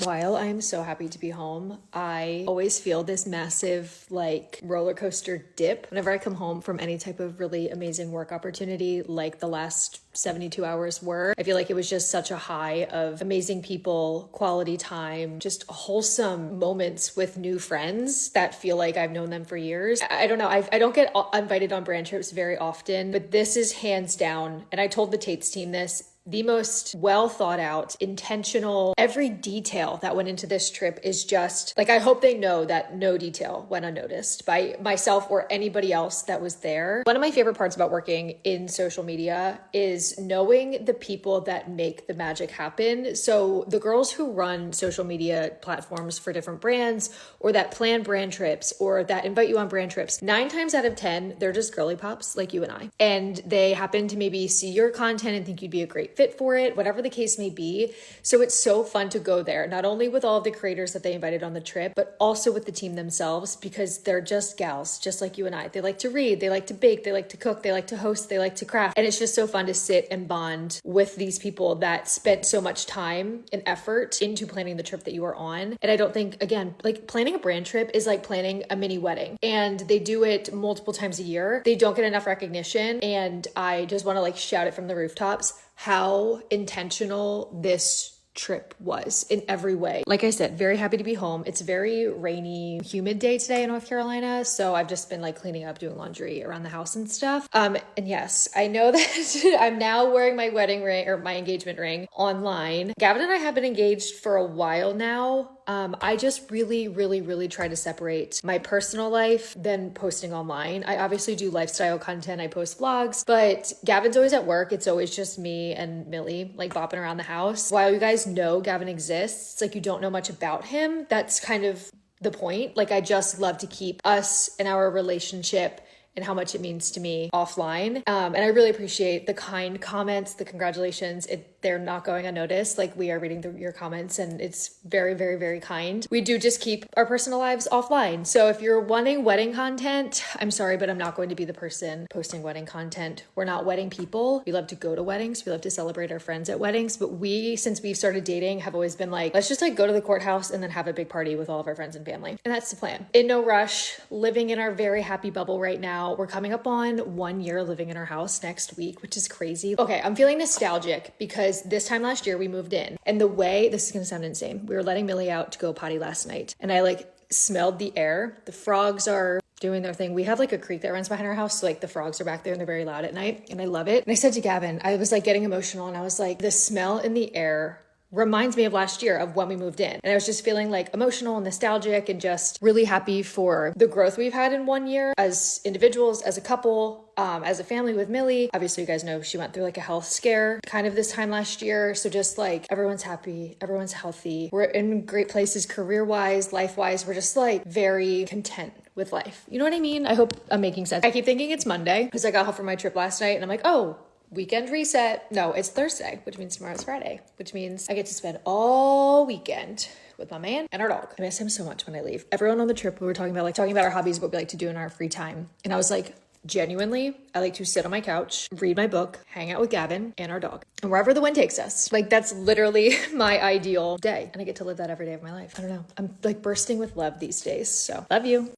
While I'm so happy to be home, I always feel this massive like roller coaster dip whenever I come home from any type of really amazing work opportunity like the last 72 hours were. I feel like it was just such a high of amazing people, quality time, just wholesome moments with new friends that feel like I've known them for years. I don't know. I don't get invited on brand trips very often, but this is hands down. And I told the Tate's team this, the most well thought out, intentional, every detail that went into this trip is just like, I hope they know that no detail went unnoticed by myself or anybody else that was there. One of my favorite parts about working in social media is knowing the people that make the magic happen. So the girls who run social media platforms for different brands or that plan brand trips or that invite you on brand trips, 9 times out of 10, they're just girly pops like you and I. And they happen to maybe see your content and think you'd be a great fit for it, whatever the case may be. So it's so fun to go there, not only with all of the creators that they invited on the trip, but also with the team themselves, because they're just gals, just like you and I. They like to read, they like to bake, they like to cook, they like to host, they like to craft. And it's just so fun to sit and bond with these people that spent so much time and effort into planning the trip that you are on. And I don't think, again, like planning a brand trip is like planning a mini wedding, and they do it multiple times a year. They don't get enough recognition. And I just want to like shout it from the rooftops how intentional this trip was in every way. Like I said, very happy to be home. It's a very rainy, humid day today in North Carolina. So I've just been like cleaning up, doing laundry around the house and stuff. And yes, I know that I'm now wearing my wedding ring or my engagement ring online. Gavin and I have been engaged for a while now. I just really try to separate my personal life than posting online. I obviously do lifestyle content. I post vlogs, but Gavin's always at work. It's always just me and Millie like bopping around the house. While you guys know Gavin exists, it's like you don't know much about him. That's kind of the point. Like I just love to keep us and our relationship and how much it means to me offline. And I really appreciate the kind comments, the congratulations. They're not going unnoticed. Like we are reading your comments and it's very kind. We do just keep our personal lives offline. So if you're wanting wedding content, I'm sorry, but I'm not going to be the person posting wedding content. We're not wedding people. We love to go to weddings. We love to celebrate our friends at weddings. But we, since we've started dating, have always been like, let's just like go to the courthouse and then have a big party with all of our friends and family. And that's the plan. In no rush, living in our very happy bubble right now. We're coming up on 1 year living in our house next week, which is crazy. Okay, I'm feeling nostalgic because this time last year we moved in, and the way, this is gonna sound insane, we were letting Millie out to go potty last night, and I like smelled the air. The frogs are doing their thing. We have like a creek that runs behind our house, so like the frogs are back there and they're very loud at night, and I love it. And I said to Gavin, I was like getting emotional, and I was like, the smell in the air reminds me of last year of when we moved in. And I was just feeling like emotional and nostalgic and just really happy for the growth we've had in 1 year as individuals, as a couple, as a family with Millie. Obviously you guys know she went through like a health scare kind of this time last year. So just like everyone's happy, everyone's healthy. We're in great places career-wise, life-wise. We're just like very content with life. You know what I mean? I hope I'm making sense. I keep thinking it's Monday because I got home from my trip last night and I'm like, oh, weekend reset. No, it's Thursday, which means tomorrow's Friday, which means I get to spend all weekend with my man and our dog. I miss him so much when I leave. Everyone on the trip, we were talking about our hobbies, what we like to do in our free time. And I was like, genuinely, I like to sit on my couch, read my book, hang out with Gavin and our dog, and wherever the wind takes us. Like that's literally my ideal day. And I get to live that every day of my life. I don't know. I'm like bursting with love these days. So love you.